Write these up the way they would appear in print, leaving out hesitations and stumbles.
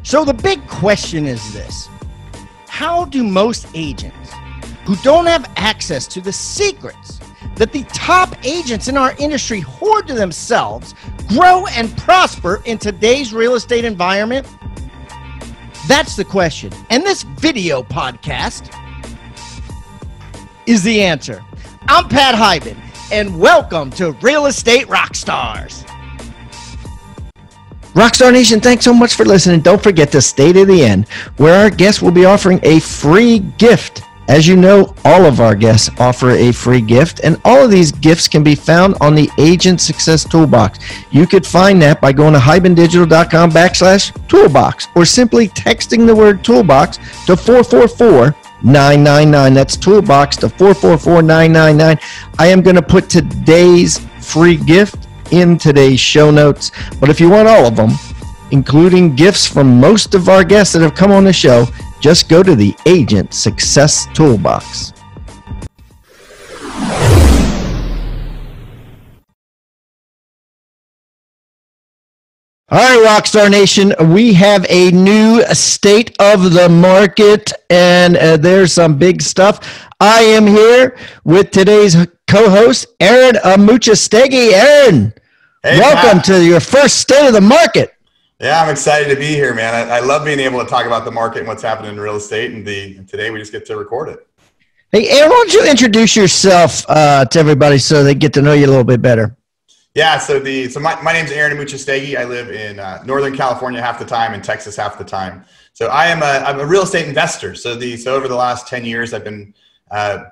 So the big question is this: how do most agents who don't have access to the secrets that the top agents in our industry hoard to themselves grow and prosper in today's real estate environment? That's the question. And this video podcast is the answer. I'm Pat Hyben, and welcome to Real Estate Rockstars. Rockstar Nation, thanks so much for listening. Don't forget to stay to the end, where our guests will be offering a free gift. As you know, all of our guests offer a free gift, and all of these gifts can be found on the Agent Success Toolbox. You could find that by going to hybendigital.com/toolbox, or simply texting the word toolbox to 444-999. That's toolbox to 444-999. I am going to put today's free gift in today's show notes, but if you want all of them, including gifts from most of our guests that have come on the show, just go to the Agent Success Toolbox. All right, Rockstar Nation, we have a new state of the market, and there's some big stuff. I am here with today's co-host, Aaron Amuchastegui. Aaron, hey, welcome to your first state of the market. Yeah, I'm excited to be here, man. I love being able to talk about the market and what's happening in real estate, and today we just get to record it. Hey, Aaron, why don't you introduce yourself to everybody so they get to know you a little bit better? Yeah, so my name's Aaron Amuchastegui. I live in Northern California half the time and Texas half the time. So I'm a real estate investor. So over the last 10 years, I've been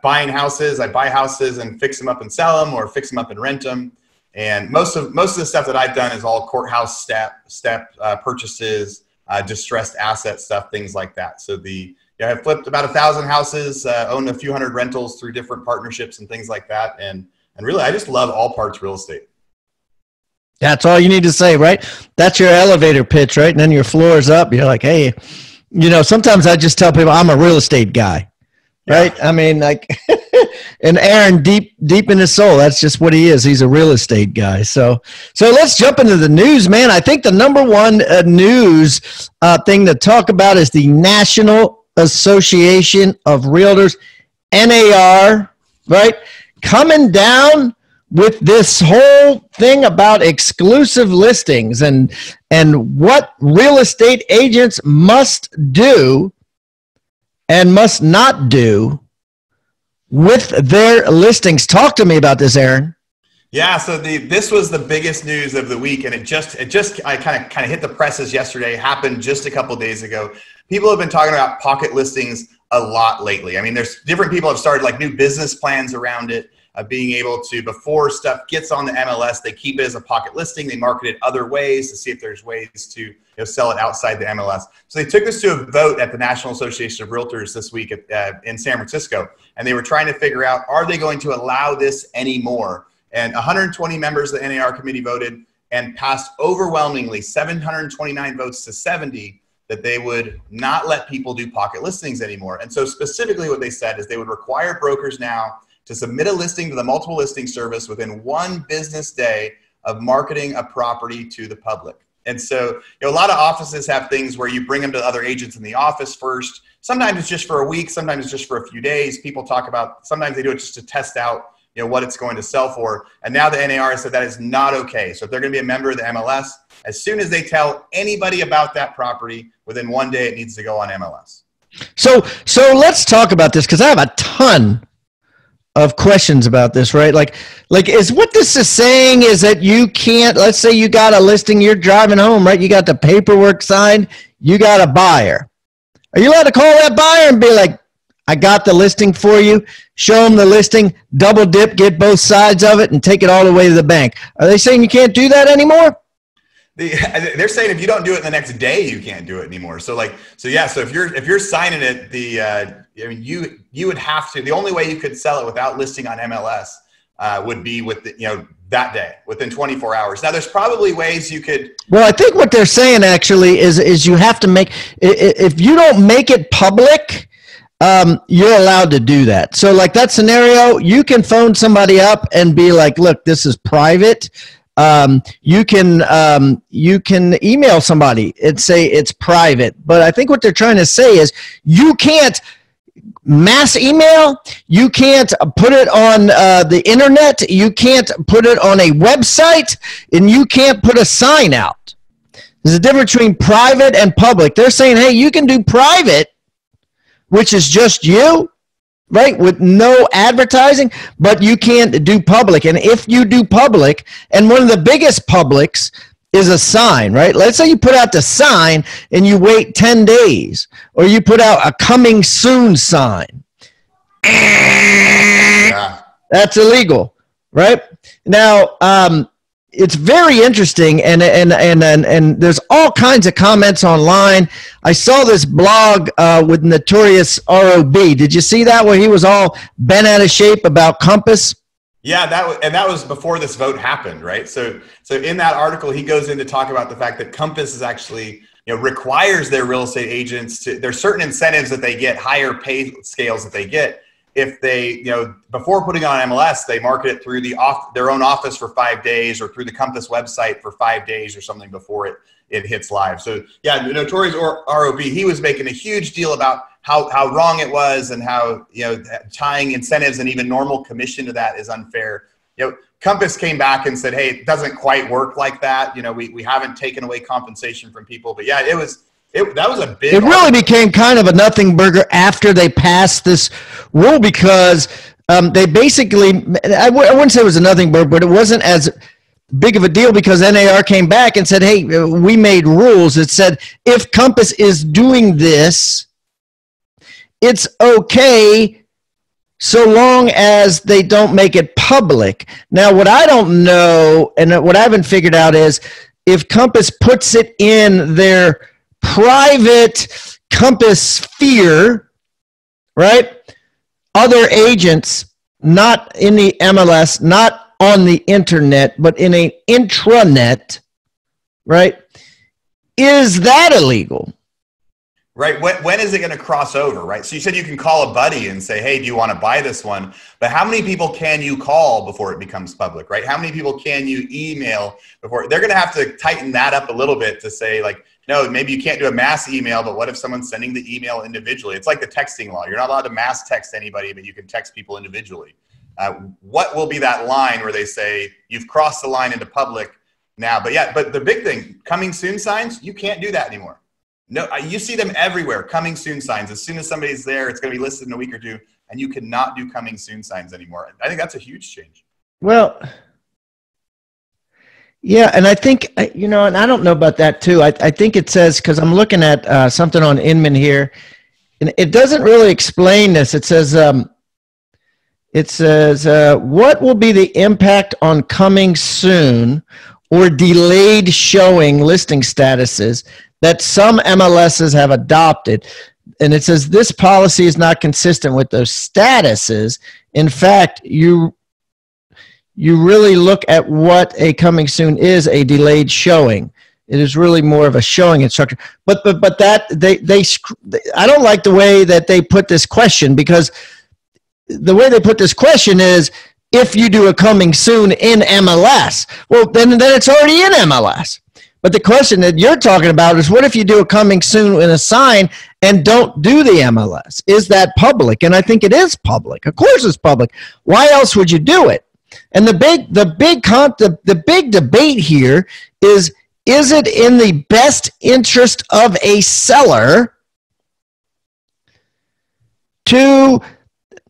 buying houses. I buy houses and fix them up and sell them, or fix them up and rent them. And most of the stuff that I've done is all courthouse step purchases, distressed asset stuff, things like that. So I've flipped about 1,000 houses, owned a few hundred rentals through different partnerships and things like that. And really, I just love all parts real estate. That's all you need to say, right? That's your elevator pitch, right? And then your floor is up. You're like, hey, sometimes I just tell people I'm a real estate guy, right? Yeah. I mean, like, and Aaron, deep in his soul, that's just what he is. He's a real estate guy. So let's jump into the news, man. I think the number one news thing to talk about is the National Association of Realtors, NAR, right? Coming down with this whole thing about exclusive listings and what real estate agents must do and must not do with their listings. Talk to me about this, Aaron. Yeah, so this was the biggest news of the week, and it just I kind of hit the presses yesterday. Happened just a couple days ago. People have been talking about pocket listings a lot lately. I mean, there's different people have started like new business plans around it. Being able to, before stuff gets on the MLS, they keep it as a pocket listing. They market it other ways to see if there's ways to sell it outside the MLS. So they took this to a vote at the National Association of Realtors this week in San Francisco, and they were trying to figure out, are they going to allow this anymore? And 120 members of the NAR committee voted and passed overwhelmingly 729 votes to 70 that they would not let people do pocket listings anymore. And so specifically what they said is they would require brokers now to submit a listing to the multiple listing service within 1 business day of marketing a property to the public. And so a lot of offices have things where you bring them to other agents in the office first. Sometimes it's just for a week. Sometimes it's just for a few days. People talk about, sometimes they do it just to test out what it's going to sell for. And now the NAR said that is not okay. So if they're going to be a member of the MLS, as soon as they tell anybody about that property, within 1 day, it needs to go on MLS. So let's talk about this, because I have a ton of questions about this, right? Like is what this is saying is that you can't, let's say you got a listing, you're driving home, right? You got the paperwork signed, you got a buyer. Are you allowed to call that buyer and be like, I got the listing for you, show them the listing, double dip, get both sides of it, and take it all the way to the bank? Are they saying you can't do that anymore? They're saying if you don't do it the next day, you can't do it anymore. So if you're signing it, you would have to. The only way you could sell it without listing on MLS would be with that day, within 24 hours. Now, there's probably ways you could. Well, I think what they're saying actually is you have to make, if you don't make it public, you're allowed to do that. So like that scenario, you can phone somebody up and be like, look, this is private. You can email somebody and say it's private. But I think what they're trying to say is you can't mass email, you can't put it on the internet, you can't put it on a website, and you can't put a sign out. There's a difference between private and public. They're saying, hey, you can do private, which is just you, right, with no advertising, but you can't do public. And if you do public, and one of the biggest publics is a sign, right? Let's say you put out the sign and you wait 10 days, or you put out a coming soon sign. Yeah. That's illegal, right? Now, it's very interesting, and there's all kinds of comments online. I saw this blog with Notorious ROB. Did you see that, where he was all bent out of shape about Compass? Yeah, that was before this vote happened, right? So in that article, he goes in to talk about the fact that Compass is actually, requires their real estate agents to. There's certain incentives that they get, higher pay scales that they get if they, before putting on MLS, they market it through their own office for 5 days, or through the Compass website for 5 days or something before it hits live. So yeah, Notorious ROB, he was making a huge deal about how wrong it was, and how, tying incentives and even normal commission to that is unfair. Compass came back and said, hey, it doesn't quite work like that. We haven't taken away compensation from people. But yeah, that was a big. It really became kind of a nothing burger after they passed this rule, because they basically, I wouldn't say it was a nothing burger, but it wasn't as big of a deal, because NAR came back and said, hey, we made rules. It said, if Compass is doing this, it's okay so long as they don't make it public. Now, what I don't know, and what I haven't figured out, is if Compass puts it in their private Compass sphere, right? Other agents, not in the MLS, not on the internet, but in an intranet, right? Is that illegal? Right. When is it going to cross over, right? So you said you can call a buddy and say, hey, do you want to buy this one? But how many people can you call before it becomes public, right? How many people can you email before? They're going to have to tighten that up a little bit to say, like, no, maybe you can't do a mass email, but what if someone's sending the email individually? It's like the texting law. You're not allowed to mass text anybody, but you can text people individually. What will be that line where they say, you've crossed the line into public now? But the big thing, coming soon signs, you can't do that anymore. No, you see them everywhere, coming soon signs. As soon as somebody's there, it's going to be listed in a week or two, and you cannot do coming soon signs anymore. I think that's a huge change. Well, yeah, and I think, and I don't know about that too. I think it says, because I'm looking at something on Inman here, and it doesn't really explain this. It says, what will be the impact on coming soon or delayed showing listing statuses that some MLSs have adopted? And it says this policy is not consistent with those statuses. In fact, you really look at what a coming soon is, a delayed showing. It is really more of a showing instruction. But that I don't like the way that they put this question, because the way they put this question is, if you do a coming soon in MLS, well, then it's already in MLS. But the question that you're talking about is, what if you do a coming soon in a sign and don't do the MLS? Is that public? And I think it is public. Of course it's public. Why else would you do it? And the big debate here is it in the best interest of a seller to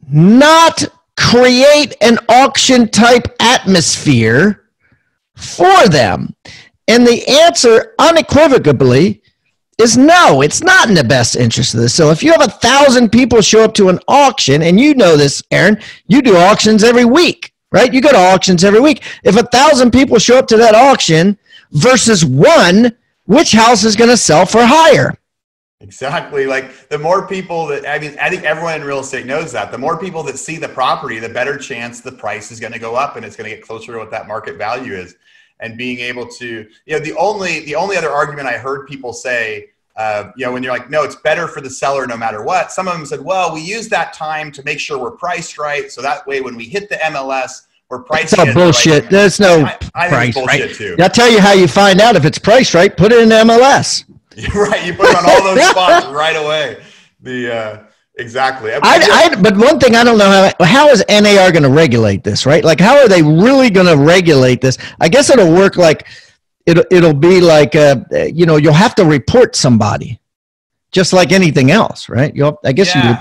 not create an auction type atmosphere for them? And the answer unequivocally is no, it's not in the best interest of the seller. If you have 1,000 people show up to an auction, and you know this, Aaron, you do auctions every week, right? You go to auctions every week. If 1,000 people show up to that auction versus one, which house is going to sell for higher? Exactly. Like, the more people that, I think everyone in real estate knows that. The more people that see the property, the better chance the price is going to go up, and it's going to get closer to what that market value is. And being able to, the only other argument I heard people say, when you're like, no, it's better for the seller no matter what. Some of them said, well, we use that time to make sure we're priced right, so that way when we hit the MLS, we're pricing it's all it bullshit. Right. There's no I price, think it's bullshit right? too. I'll tell you how you find out if it's priced right. Put it in MLS. Right, you put it on all those spots right away. Exactly. But one thing I don't know how is NAR going to regulate this, right? Like, how are they really going to regulate this? I guess it'll work like it'll be like you'll have to report somebody, just like anything else, right? I guess you would.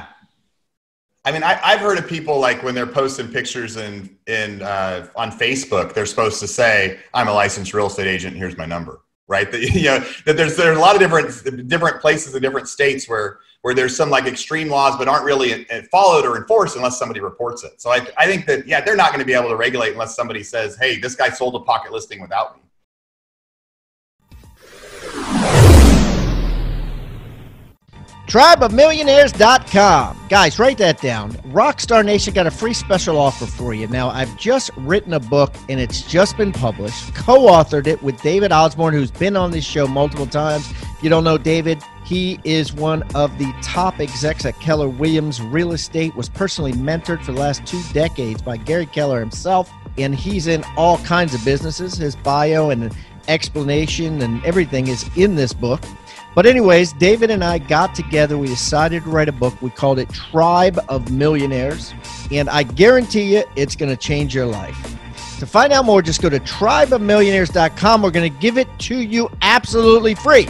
I mean, I've heard of people like when they're posting pictures on Facebook, they're supposed to say, "I'm a licensed real estate agent. Here's my number." Right? That there's a lot of different places in different states where there's some like extreme laws but aren't really followed or enforced unless somebody reports it. So I think that they're not going to be able to regulate unless somebody says, "Hey, this guy sold a pocket listing without me." Tribeofmillionaires.com. Guys, write that down. Rockstar Nation got a free special offer for you. Now, I've just written a book, and it's just been published. Co-authored it with David Osborne, who's been on this show multiple times. If you don't know David, he is one of the top execs at Keller Williams Real Estate, was personally mentored for the last 2 decades by Gary Keller himself, and he's in all kinds of businesses. His bio and explanation and everything is in this book. But anyways, David and I got together. We decided to write a book. We called it Tribe of Millionaires. And I guarantee you it's going to change your life. To find out more, just go to tribeofmillionaires.com. We're going to give it to you absolutely free.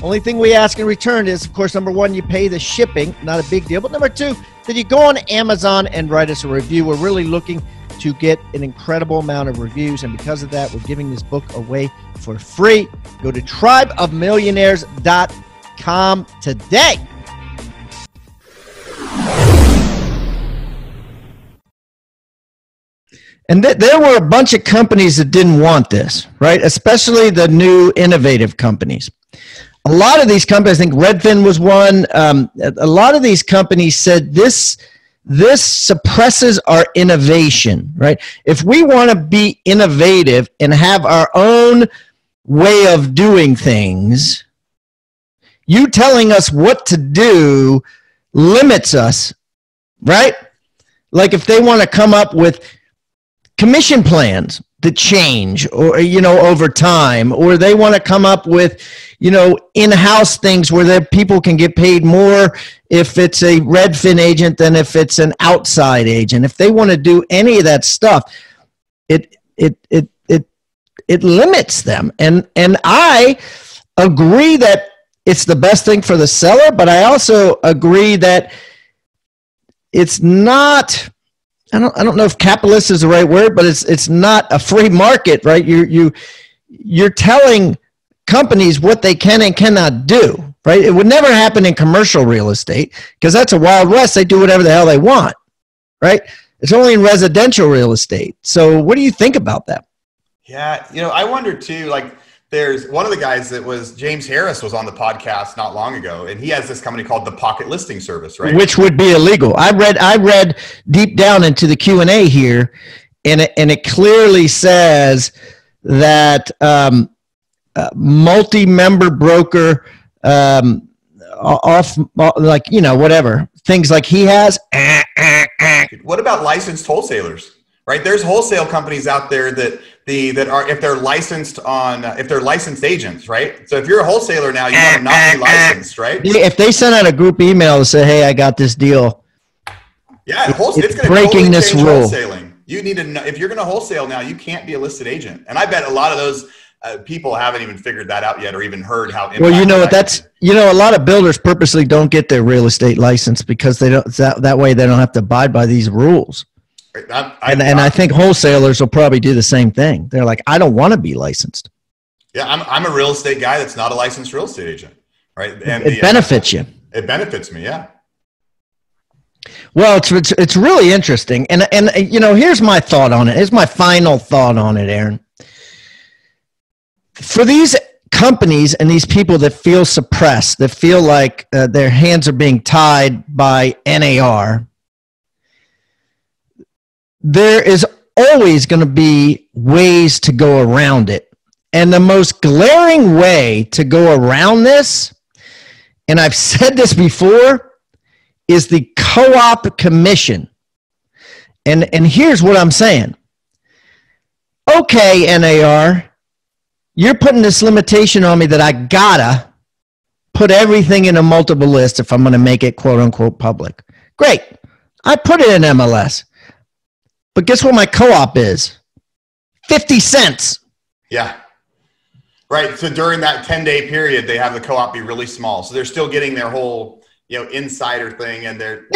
Only thing we ask in return is, of course, number one, you pay the shipping. Not a big deal. But number two, that you go on Amazon and write us a review. We're really looking to get an incredible amount of reviews. And because of that, we're giving this book away for free. Go to tribeofmillionaires.com today. And there were a bunch of companies that didn't want this, right? Especially the new innovative companies. A lot of these companies, I think Redfin was one. A lot of these companies said this suppresses our innovation, right? If we want to be innovative and have our own way of doing things, you telling us what to do limits us, right? Like if they want to come up with commission plans that change or, over time, or they want to come up with, in-house things where their people can get paid more if it's a Redfin agent than if it's an outside agent. If they want to do any of that stuff, it limits them. And I agree that it's the best thing for the seller, but I also agree that it's not, I don't know if capitalist is the right word, but it's not a free market, right? You're telling companies what they can and cannot do, right? It would never happen in commercial real estate because that's a Wild West. They do whatever the hell they want, right? It's only in residential real estate. So what do you think about that? Yeah, I wonder too, like there's one of the guys that was James Harris was on the podcast not long ago, and he has this company called the Pocket Listing Service, right? Which would be illegal. I read deep down into the Q&A here, and it clearly says that multi-member broker whatever things like he has. What about licensed wholesalers? Right, there's wholesale companies out there that are if they're licensed agents, right? So if you're a wholesaler now, you want to not be licensed, right? Yeah, if they send out a group email to say, "Hey, I got this deal," yeah, it's going to breaking this rule. Wholesaling. You need to know if you're going to wholesale now, you can't be a listed agent, and I bet a lot of those people haven't even figured that out yet, or even heard how. Well, a lot of builders purposely don't get their real estate license because they don't. That way, they don't have to abide by these rules. I think wholesalers will probably do the same thing. They're like, I don't want to be licensed. Yeah, I'm a real estate guy that's not a licensed real estate agent, right? And it benefits you. It benefits me, yeah. Well, it's really interesting, and here's my thought on it. Here's my final thought on it, Aaron. For these companies and these people that feel suppressed, that feel like their hands are being tied by NAR. There is always going to be ways to go around it. And the most glaring way to go around this, and I've said this before, is the co-op commission. And here's what I'm saying. Okay, NAR, you're putting this limitation on me that I gotta put everything in a multiple list if I'm going to make it quote unquote public. Great. I put it in MLS. But guess what my co-op is? 50 cents. Yeah. Right. So during that 10-day period, they have the co-op be really small. So they're still getting their whole, insider thing, and they're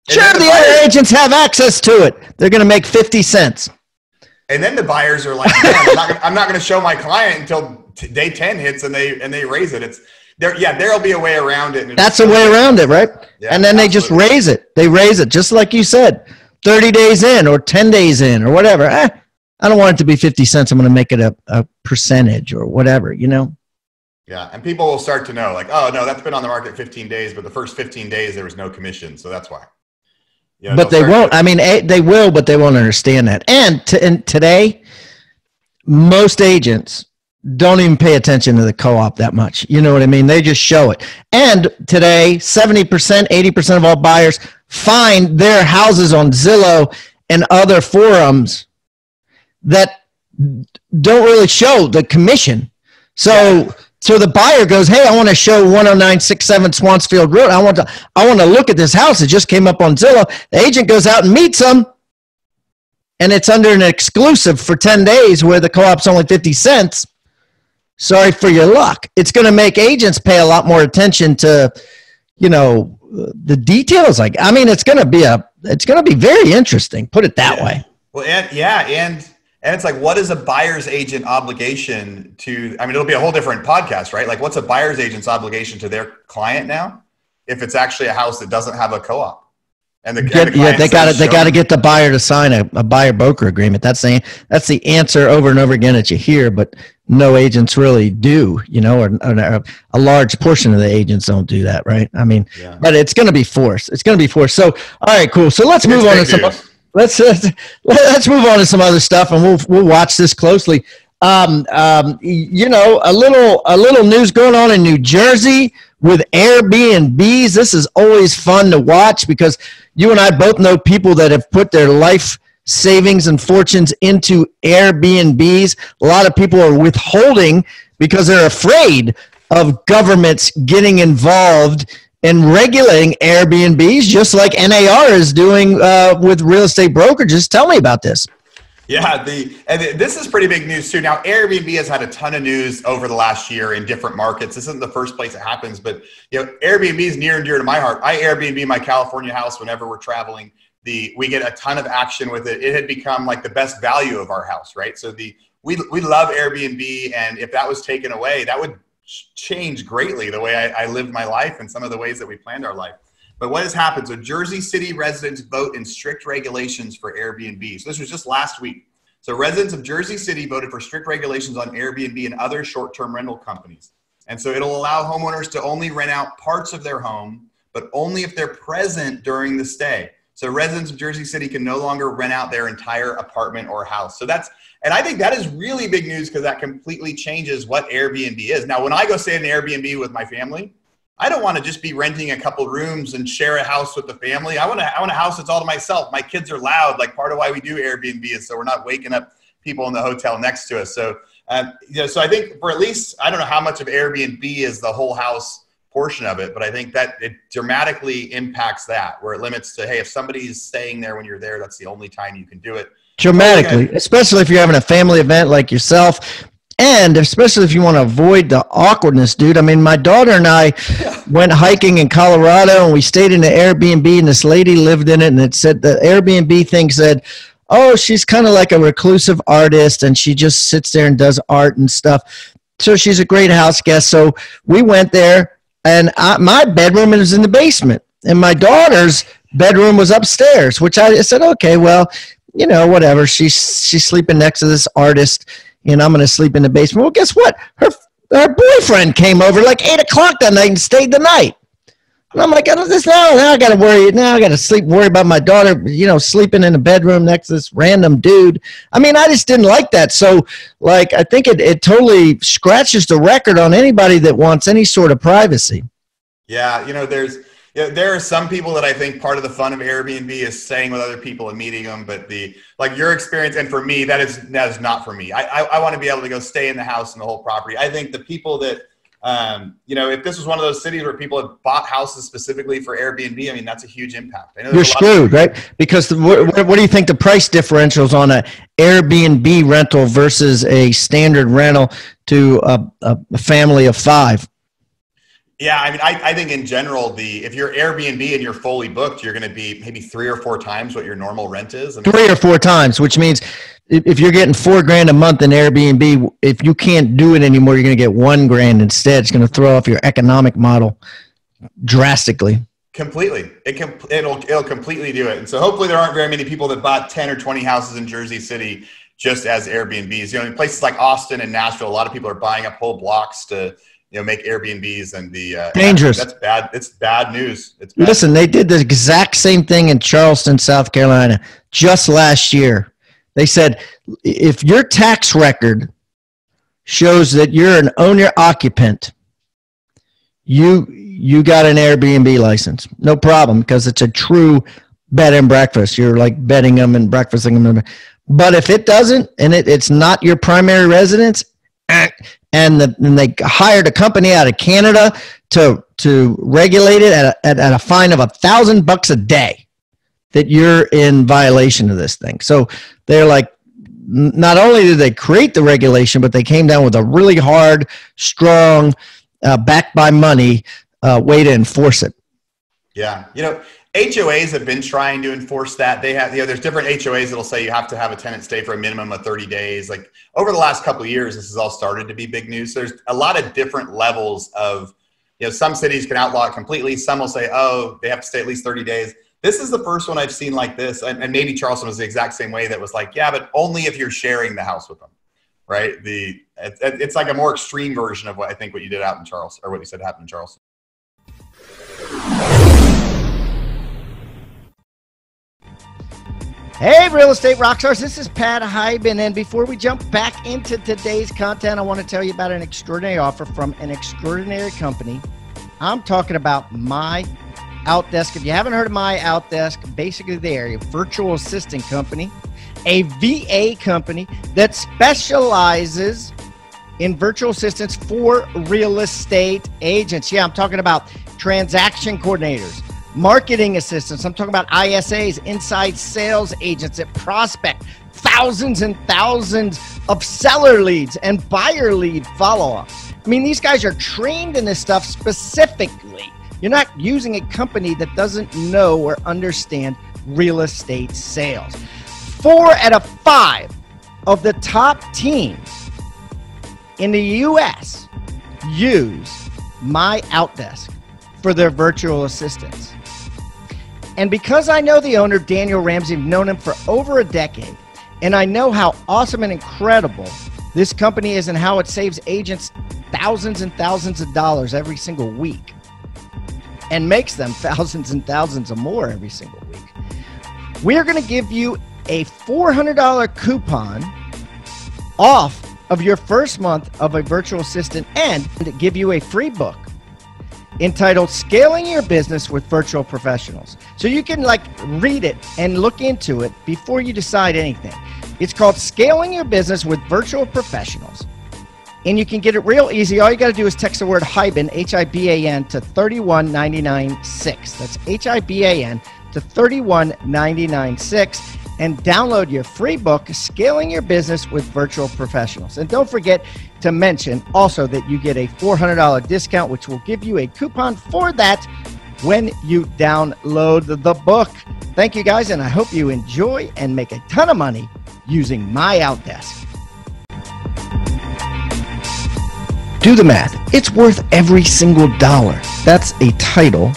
sure, the other agents have access to it. They're going to make 50 cents. And then the buyers are like, I'm not going to show my client until day 10 hits, and they raise it. There'll be a way around it. That's a way around it, right? Yeah, and then they just raise it. They raise it, just like you said, 30 days in or 10 days in or whatever. I don't want it to be 50 cents. I'm going to make it a percentage or whatever, Yeah, and people will start to know, like, oh, no, that's been on the market 15 days, but the first 15 days there was no commission, so that's why. But they won't. They will, but they won't understand that. And today, most agents don't even pay attention to the co-op that much. You know what I mean? They just show it. And today, 70%, 80% of all buyers find their houses on Zillow and other forums that don't really show the commission. So the buyer goes, hey, I want to show 10967 Swansfield Road. I want to look at this house. It just came up on Zillow. The agent goes out and meets them, and it's under an exclusive for 10 days where the co-op's only 50 cents. Sorry for your luck. It's going to make agents pay a lot more attention to, the details. It's going to be very interesting. Put it that way. Well, and it's like, what is a buyer's agent obligation to, it'll be a whole different podcast, right? Like, what's a buyer's agent's obligation to their client now if it's actually a house that doesn't have a co-op? And they got to get the buyer to sign a buyer broker agreement. That's the answer over and over again that you hear, but no agents really do, or a large portion of the agents don't do that, right? But it's going to be forced. It's going to be forced. So, all right, cool. So let's move on to some. Let's move on to some other stuff, and we'll watch this closely. A little news going on in New Jersey with Airbnbs. This is always fun to watch because you and I both know people that have put their life savings and fortunes into Airbnbs. A lot of people are withholding because they're afraid of governments getting involved in regulating Airbnbs, just like NAR is doing with real estate brokerages. Tell me about this. Yeah, this is pretty big news too. Now, Airbnb has had a ton of news over the last year in different markets. This isn't the first place it happens, but Airbnb is near and dear to my heart. I Airbnb my California house whenever we're traveling. We get a ton of action with it. It had become like the best value of our house, right? So we love Airbnb, and if that was taken away, that would change greatly the way I lived my life and some of the ways that we planned our life. But what has happened? So Jersey City residents vote in strict regulations for Airbnb. So this was just last week. So residents of Jersey City voted for strict regulations on Airbnb and other short-term rental companies. And so it'll allow homeowners to only rent out parts of their home, but only if they're present during the stay. So residents of Jersey City can no longer rent out their entire apartment or house. And I think that is really big news because that completely changes what Airbnb is. Now, when I go stay in an Airbnb with my family, I don't want to just be renting a couple rooms and share a house with the family. I want a house that's all to myself. My kids are loud. Like, part of why we do Airbnb is so we're not waking up people in the hotel next to us. So, so I think for at least, I don't know how much of Airbnb is the whole house portion of it, but I think that it dramatically impacts that, where it limits to, hey, if somebody's staying there when you're there, that's the only time you can do it. Dramatically, especially if you're having a family event like yourself. And especially if you want to avoid the awkwardness, dude. My daughter and I went hiking in Colorado, and we stayed in an Airbnb, and this lady lived in it, and it said the Airbnb thing said, oh, she's kind of like a reclusive artist, and she just sits there and does art and stuff. So she's a great house guest. So we went there, and my bedroom is in the basement, and my daughter's bedroom was upstairs, which I said, okay, well, whatever. She's sleeping next to this artist, and I'm going to sleep in the basement. Well, guess what? Her boyfriend came over like 8 o'clock that night and stayed the night. And I'm like, now I got to worry. Now I got to worry about my daughter, sleeping in the bedroom next to this random dude. I just didn't like that. So, I think it totally scratches the record on anybody that wants any sort of privacy. Yeah, Yeah, there are some people that I think part of the fun of Airbnb is staying with other people and meeting them. But like your experience, and for me, that is not for me. I want to be able to go stay in the house and the whole property. I think the people that, if this was one of those cities where people have bought houses specifically for Airbnb, I mean, that's a huge impact. I know you're screwed, right? Because what do you think the price differentials on an Airbnb rental versus a standard rental to a family of 5? Yeah, I mean, I think in general, if you're Airbnb and you're fully booked, you're going to be maybe 3 or 4 times what your normal rent is. I mean, 3 or 4 times, which means if you're getting $4,000 a month in Airbnb, if you can't do it anymore, you're going to get $1,000 instead. It's going to throw off your economic model drastically. Completely. It'll completely do it. And so hopefully there aren't very many people that bought 10 or 20 houses in Jersey City just as Airbnbs. In places like Austin and Nashville, a lot of people are buying up whole blocks to make Airbnbs, and dangerous. That's bad. It's bad news. It's bad. Listen, they did the exact same thing in Charleston, South Carolina, just last year. They said, if your tax record shows that you're an owner occupant, you got an Airbnb license. No problem, because it's a true bed and breakfast. You're like bedding them and breakfasting them. But if it doesn't, and it's not your primary residence, and they hired a company out of Canada to regulate it at a fine of $1,000 a day, that you're in violation of this thing. So they're like, not only did they create the regulation, but they came down with a really hard, strong, backed by money way to enforce it. Yeah. HOAs have been trying to enforce that. They have, there's different HOAs that'll say you have to have a tenant stay for a minimum of 30 days. Like over the last couple of years, this has all started to be big news. There's a lot of different levels of, some cities can outlaw it completely. Some will say, oh, they have to stay at least 30 days. This is the first one I've seen like this. And maybe Charleston was the exact same way, that was like, yeah, but only if you're sharing the house with them, right? It's like a more extreme version of what you did out in Charleston, or what you said happened in Charleston. Hey, Real Estate Rockstars, this is Pat Hyben, and before we jump back into today's content, I want to tell you about an extraordinary offer from an extraordinary company. I'm talking about My Outdesk. If you haven't heard of My Outdesk, basically they're a virtual assistant company, a VA company that specializes in virtual assistants for real estate agents. Yeah, I'm talking about transaction coordinators, marketing assistants. I'm talking about ISAs, inside sales agents that prospect thousands and thousands of seller leads and buyer lead follow-ups. I mean, these guys are trained in this stuff specifically. You're not using a company that doesn't know or understand real estate sales. 4 out of 5 of the top teams in the U.S. use My Outdesk for their virtual assistants. And because I know the owner, Daniel Ramsey, I've known him for over a decade, and I know how awesome and incredible this company is and how it saves agents thousands and thousands of dollars every single week and makes them thousands and thousands of more every single week. We're going to give you a $400 coupon off of your first month of a virtual assistant, and give you a free book entitled Scaling Your Business with Virtual Professionals. So you can read it and look into it before you decide anything. It's called Scaling Your Business with Virtual Professionals. And you can get it real easy. All you got to do is text the word Hyben, H-I-B-A-N, to 31996. That's H-I-B-A-N to 31996. And download your free book, Scaling Your Business with Virtual Professionals. And don't forget to mention also that you get a $400 discount, which will give you a coupon for that when you download the book. Thank you, guys, and I hope you enjoy and make a ton of money using My Outdesk. Do the math. It's worth every single dollar. That's a title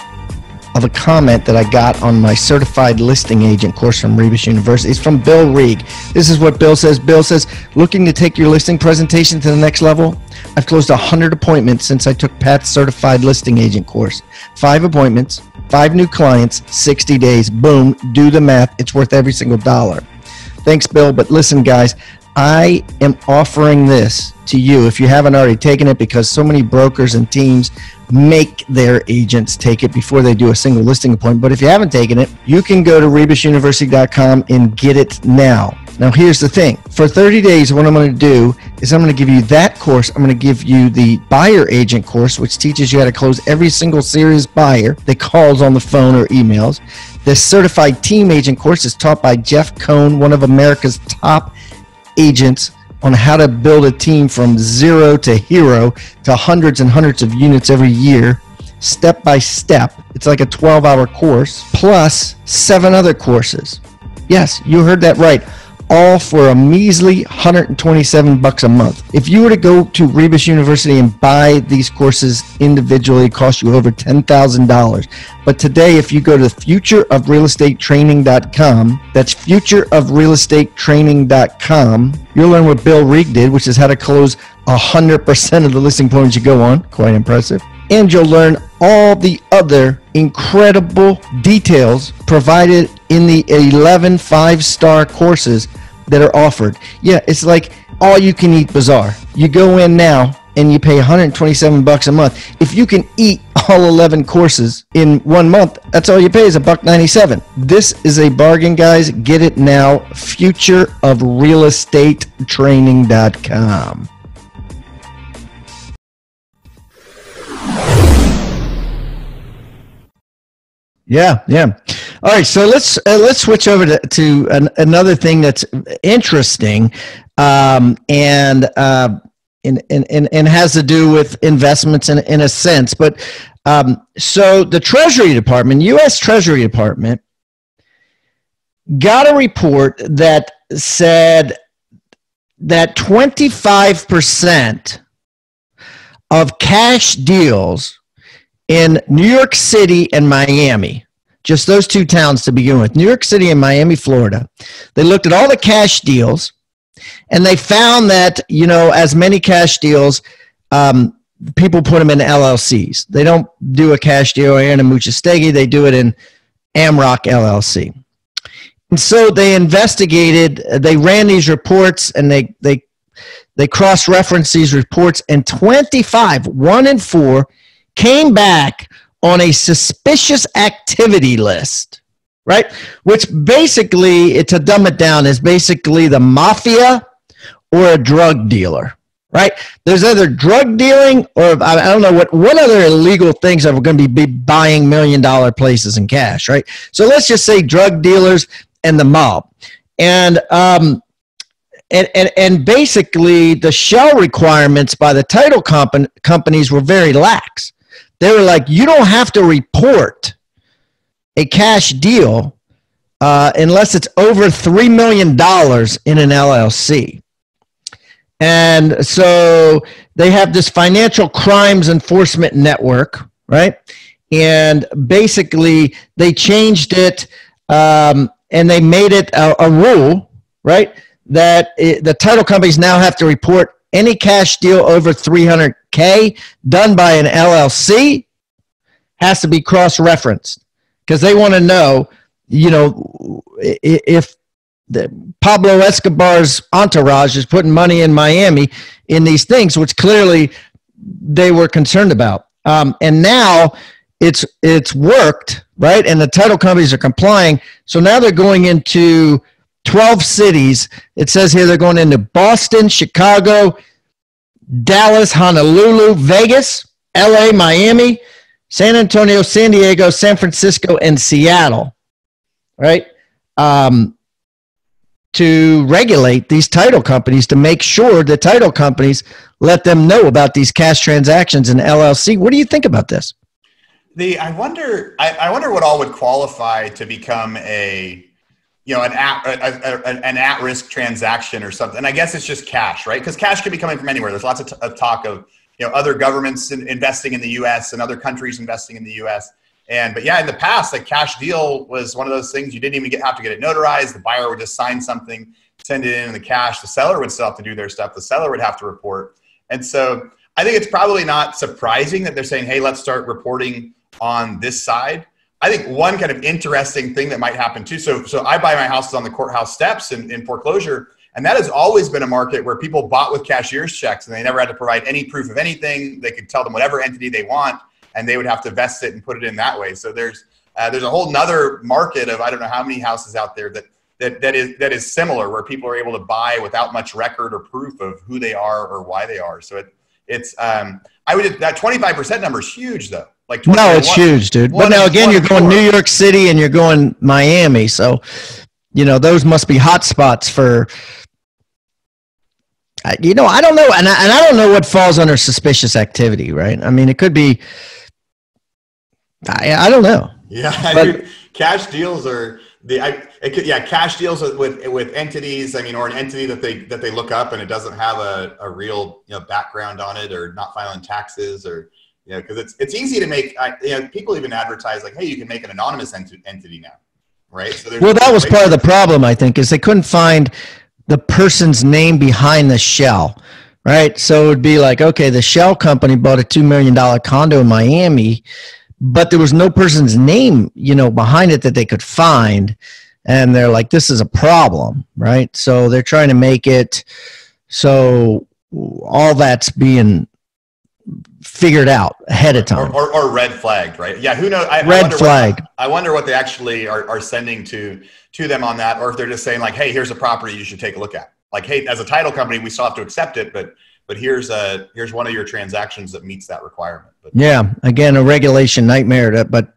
of a comment that I got on my certified listing agent course from Rebus University. It's from Bill Reeg. This is what Bill says. Bill says, looking to take your listing presentation to the next level? I've closed 100 appointments since I took Pat's certified listing agent course. 5 appointments, 5 new clients, 60 days. Boom, do the math. It's worth every single dollar. Thanks, Bill. But listen, guys, I am offering this to you if you haven't already taken it, because so many brokers and teams make their agents take it before they do a single listing appointment. But if you haven't taken it, you can go to rebusuniversity.com and get it now. Now, here's the thing. For 30 days, what I'm going to do is I'm going to give you that course. I'm going to give you the buyer agent course, which teaches you how to close every single serious buyer that calls on the phone or emails. The certified team agent course is taught by Jeff Cohn, one of America's top agents, on how to build a team from zero to hero to hundreds and hundreds of units every year, step by step. It's like a 12-hour course, plus 7 other courses. Yes, you heard that right. All for a measly $127 a month. If you were to go to Rebus University and buy these courses individually, it costs you over $10,000. But today, if you go to futureofrealestatetraining.com, that's futureofrealestatetraining.com, you'll learn what Bill Reed did, which is how to close 100% of the listing appointments you go on. Quite impressive. And you'll learn all the other incredible details provided in the 11 5-star courses that are offered. Yeah, it's like all you can eat bazaar. You go in now and you pay $127 a month. If you can eat all 11 courses in 1 month, that's all you pay is $197. This is a bargain, guys. Get it now. Futureofrealestatetraining.com. Yeah. All right, so let's switch over to another thing that's interesting, and has to do with investments in a sense. But so the Treasury Department, U.S. Treasury Department, got a report that said that 25% of cash deals in New York City and Miami, just those 2 towns to begin with, New York City and Miami, Florida, they looked at all the cash deals, and they found that, as many cash deals, people put them in LLCs. They don't do a cash deal in a Muchastegi. They do it in Amrock LLC. And so they investigated, they ran these reports, and they cross-referenced these reports, and 25, 1 in 4, came back on a suspicious activity list, right? Which basically, to dumb it down, is basically the mafia or a drug dealer, right? There's either drug dealing or I don't know what other illegal things are going to be buying $1 million places in cash, right? So let's just say drug dealers and the mob. And basically the shell requirements by the title companies were very lax. They were like, you don't have to report a cash deal unless it's over $3 million in an LLC. And so they have this financial crimes enforcement network, right? And basically they changed it and they made it a rule, right? That the title companies now have to report any cash deal over $300K done by an LLC has to be cross-referenced, because they want to know, if Pablo Escobar's entourage is putting money in Miami in these things, which clearly they were concerned about. And now it's worked, right? And the title companies are complying. So now they're going into 12 cities. It says here they're going into Boston, Chicago, Dallas, Honolulu, Vegas, LA, Miami, San Antonio, San Diego, San Francisco, and Seattle, right? To regulate these title companies, to make sure the title companies let them know about these cash transactions in LLC. What do you think about this? I wonder what all would qualify to become an at-risk transaction or something. And I guess it's just cash, right? Because cash could be coming from anywhere. There's lots of talk of other governments investing in the U.S. and other countries investing in the U.S. But yeah, in the past, like cash deal was one of those things you didn't even have to get it notarized. The buyer would just sign something, send it in the cash. The seller would still have to do their stuff. The seller would have to report. And so I think it's probably not surprising that they're saying, hey, let's start reporting on this side. I think one kind of interesting thing that might happen too. So I buy my houses on the courthouse steps in foreclosure. And that has always been a market where people bought with cashier's checks and they never had to provide any proof of anything. They could tell them whatever entity they want and they would have to vest it and put it in that way. So there's a whole nother market of, I don't know how many houses out there that is similar, where people are able to buy without much record or proof of who they are or why they are. So that 25% number is huge though. Like no, it's huge, dude. But now again, you're going New York City and you're going Miami. So, those must be hot spots for, I don't know. And I don't know what falls under suspicious activity, right? I mean, it could be, I don't know. Yeah. Cash deals are cash deals with entities. I mean, or an entity that they look up and it doesn't have a real, background on it, or not filing taxes, or, because it's easy to make, people even advertise like, hey, you can make an anonymous entity now. Right. So well, that was part of the problem, I think, is they couldn't find the person's name behind the shell. Right. So it would be like, okay, the shell company bought a $2 million condo in Miami, but there was no person's name, behind it that they could find. And they're like, this is a problem. Right. So they're trying to make it so all that's being figured out ahead of time, or red flagged, right? Yeah, who knows? Red flag. I wonder what they actually are sending to them on that, or if they're just saying like, hey, here's a property you should take a look at. Like, hey, as a title company, we still have to accept it, but here's one of your transactions that meets that requirement. But, yeah, again, a regulation nightmare, but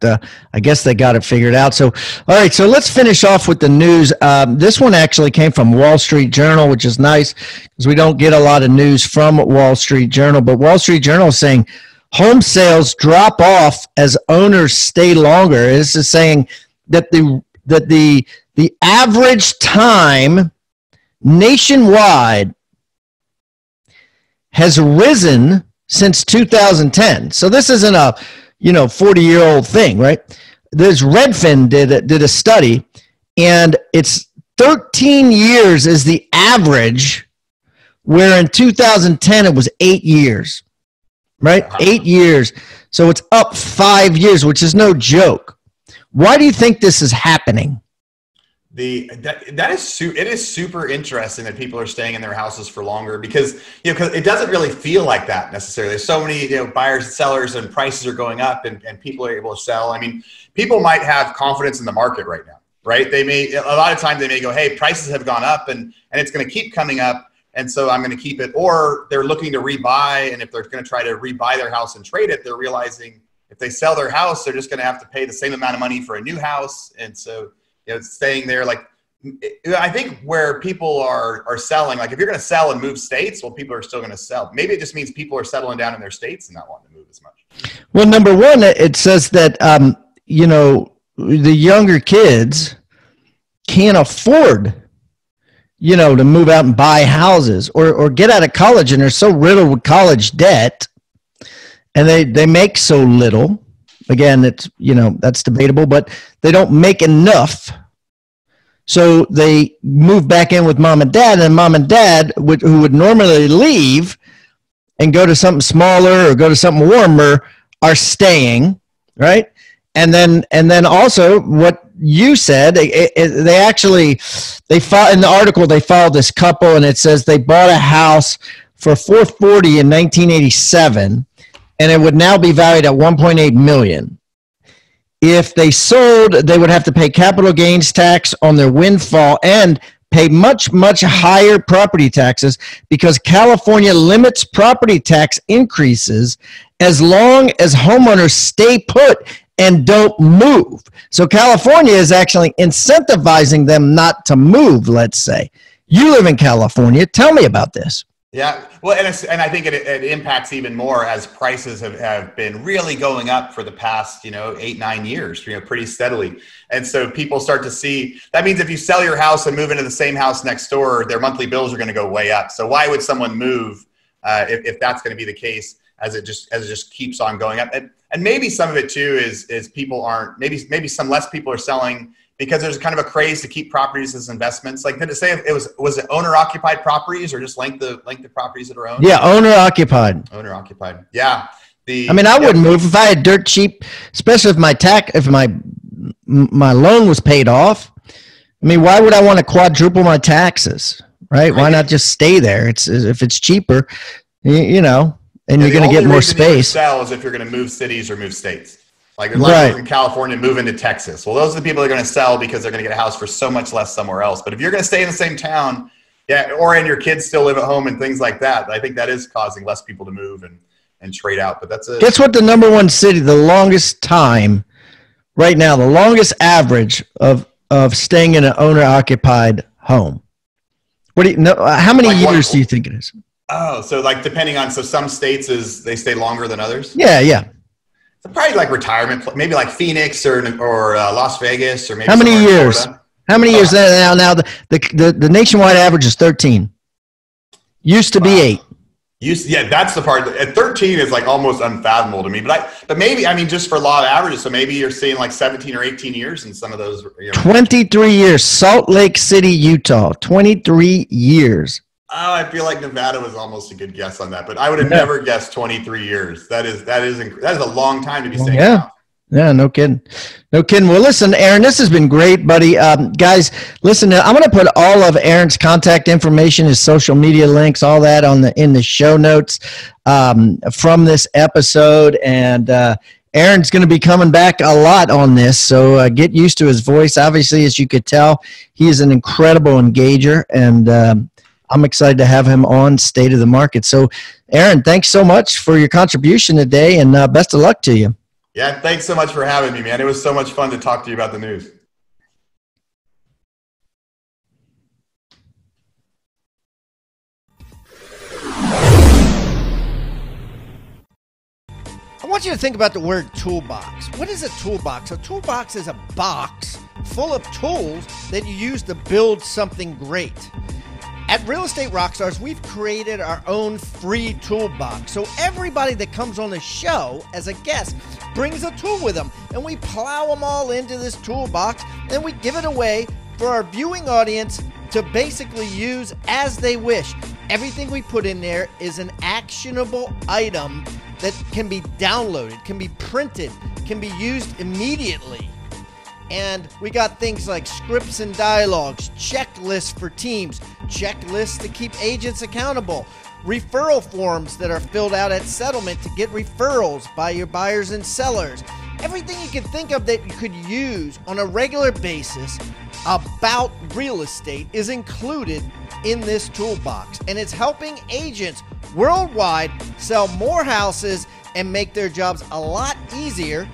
I guess they got it figured out. So, all right, so let's finish off with the news. This one actually came from Wall Street Journal, which is nice because we don't get a lot of news from Wall Street Journal. But Wall Street Journal is saying home sales drop off as owners stay longer. This is saying that the average time nationwide has risen since 2010. So this isn't a 40-year-old thing, right? This Redfin did a study, and it's 13 years is the average, where in 2010 it was 8 years, right? 8 years. So it's up 5 years, which is no joke. Why do you think this is happening? It is super interesting that people are staying in their houses for longer, because because it doesn't really feel like that necessarily. There's so many buyers and sellers, and prices are going up, and people are able to sell. I mean, people might have confidence in the market right now, right? A lot of times they may go, hey, prices have gone up and it's going to keep coming up, and so I'm going to keep it. Or they're looking to rebuy, and if they're going to try to rebuy their house and trade it, they're realizing if they sell their house, they're just going to have to pay the same amount of money for a new house, and so staying there. Like, I think where people are selling, like if you're going to sell and move states, well, people are still going to sell. Maybe it just means people are settling down in their states and not wanting to move as much. Well, number one, it says that, the younger kids can't afford, to move out and buy houses or get out of college, and they're so riddled with college debt, and they make so little. Again, it's, that's debatable, but they don't make enough. So they move back in with mom and dad, and mom and dad, who would normally leave and go to something smaller or go to something warmer, are staying, right? And then also what you said, they filed in the article, they followed this couple, and it says they bought a house for $440 in 1987. And it would now be valued at $1.8 million. If they sold, they would have to pay capital gains tax on their windfall and pay much, much higher property taxes, because California limits property tax increases as long as homeowners stay put and don't move. So California is actually incentivizing them not to move, let's say. You live in California. Tell me about this. Yeah, well, and I think it impacts even more as prices have been really going up for the past 8-9 years, pretty steadily. And so people start to see that means if you sell your house and move into the same house next door, their monthly bills are going to go way up. So why would someone move if that's going to be the case, as it just keeps on going up? And maybe some of it too is people aren't, maybe some less people are selling because there's kind of a craze to keep properties as investments. Like, did it say was it owner occupied properties or just length of properties that are owned? Yeah, owner occupied. Owner occupied. Yeah. I wouldn't move if I had dirt cheap, especially if my loan was paid off. I mean, why would I want to quadruple my taxes? right? Why not just stay there? If it's cheaper, you know, and you're going to get more space. Sell is if you're going to move cities or move states. Like there's a lot of people in California move into Texas. Well, those are the people that are going to sell because they're going to get a house for so much less somewhere else. But if you're going to stay in the same town, and your kids still live at home and things like that, I think that is causing less people to move and trade out. But guess what? The number one city, the longest time right now, the longest average of staying in an owner-occupied home. What do you know? How many years do you think it is? Oh, so like depending on some states they stay longer than others. Yeah. So probably like retirement, maybe like Phoenix or Las Vegas or maybe. How many years? How many years now? Now the nationwide average is 13. Used to be 8. That's the part. At 13 is like almost unfathomable to me. But maybe, I mean, just for law of averages, so maybe you're seeing like 17 or 18 years in some of those. 23 years. Salt Lake City, Utah. 23 years. Oh, I feel like Nevada was almost a good guess on that, but I would have never guessed 23 years. That is a long time to be staying out. Yeah, no kidding. Well, listen, Aaron, this has been great, buddy. Guys, listen, I'm going to put all of Aaron's contact information, his social media links, all that in the show notes from this episode. And Aaron's going to be coming back a lot on this, so get used to his voice. Obviously, as you could tell, he is an incredible engager, and I'm excited to have him on State of the Market. So, Aaron, thanks so much for your contribution today, and best of luck to you. Yeah, thanks so much for having me, man. It was so much fun to talk to you about the news. I want you to think about the word toolbox. What is a toolbox? A toolbox is a box full of tools that you use to build something great. At Real Estate Rockstars, we've created our own free toolbox. So everybody that comes on the show as a guest brings a tool with them, and we plow them all into this toolbox, and we give it away for our viewing audience to basically use as they wish. Everything we put in there is an actionable item that can be downloaded, can be printed, can be used immediately. And we got things like scripts and dialogues, checklists for teams, checklists to keep agents accountable, referral forms that are filled out at settlement to get referrals by your buyers and sellers. Everything you can think of that you could use on a regular basis about real estate is included in this toolbox. And it's helping agents worldwide sell more houses and make their jobs a lot easier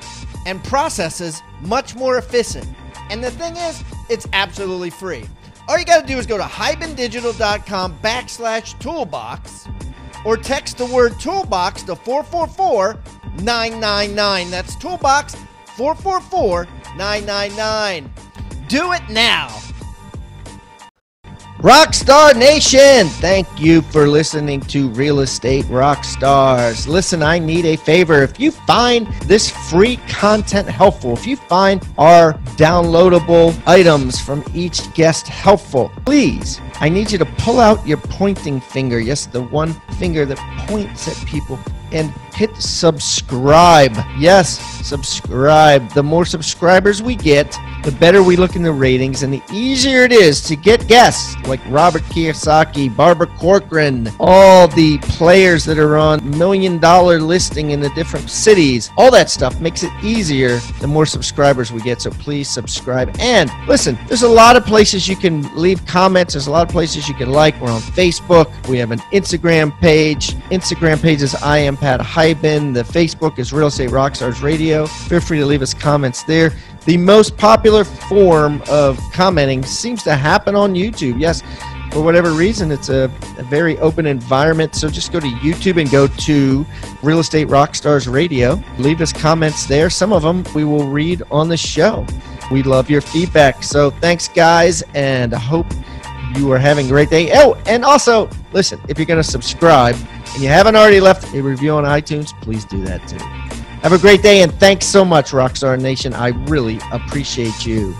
and processes much more efficient. And the thing is, it's absolutely free. All you got to do is go to hibandigital.com/toolbox or text the word toolbox to 444-999. That's toolbox 444-999. Do it now. Rockstar Nation, thank you for listening to Real Estate Rockstars. Listen, I need a favor. If you find this free content helpful, if you find our downloadable items from each guest helpful, please, I need you to pull out your pointing finger. Yes, the one finger that points at people, and hit subscribe. Yes, subscribe. The more subscribers we get, the better we look in the ratings, and the easier it is to get guests like Robert Kiyosaki, Barbara Corcoran, all the players that are on $1 million listing in the different cities. All that stuff makes it easier the more subscribers we get, so please subscribe. And listen, there's a lot of places you can leave comments. There's a lot of places you can like. We're on Facebook. We have an Instagram page. Instagram page is I am Pat Hyben. The Facebook is Real Estate Rockstars Radio. Feel free to leave us comments there. The most popular form of commenting seems to happen on YouTube. Yes, for whatever reason, it's a very open environment. So just go to YouTube and go to Real Estate Rockstars Radio. Leave us comments there. Some of them we will read on the show. We love your feedback. So thanks, guys, and I hope you are having a great day. Oh, and also, listen, if you're going to subscribe and you haven't already left a review on iTunes, please do that too. Have a great day, and thanks so much, Rockstar Nation. I really appreciate you.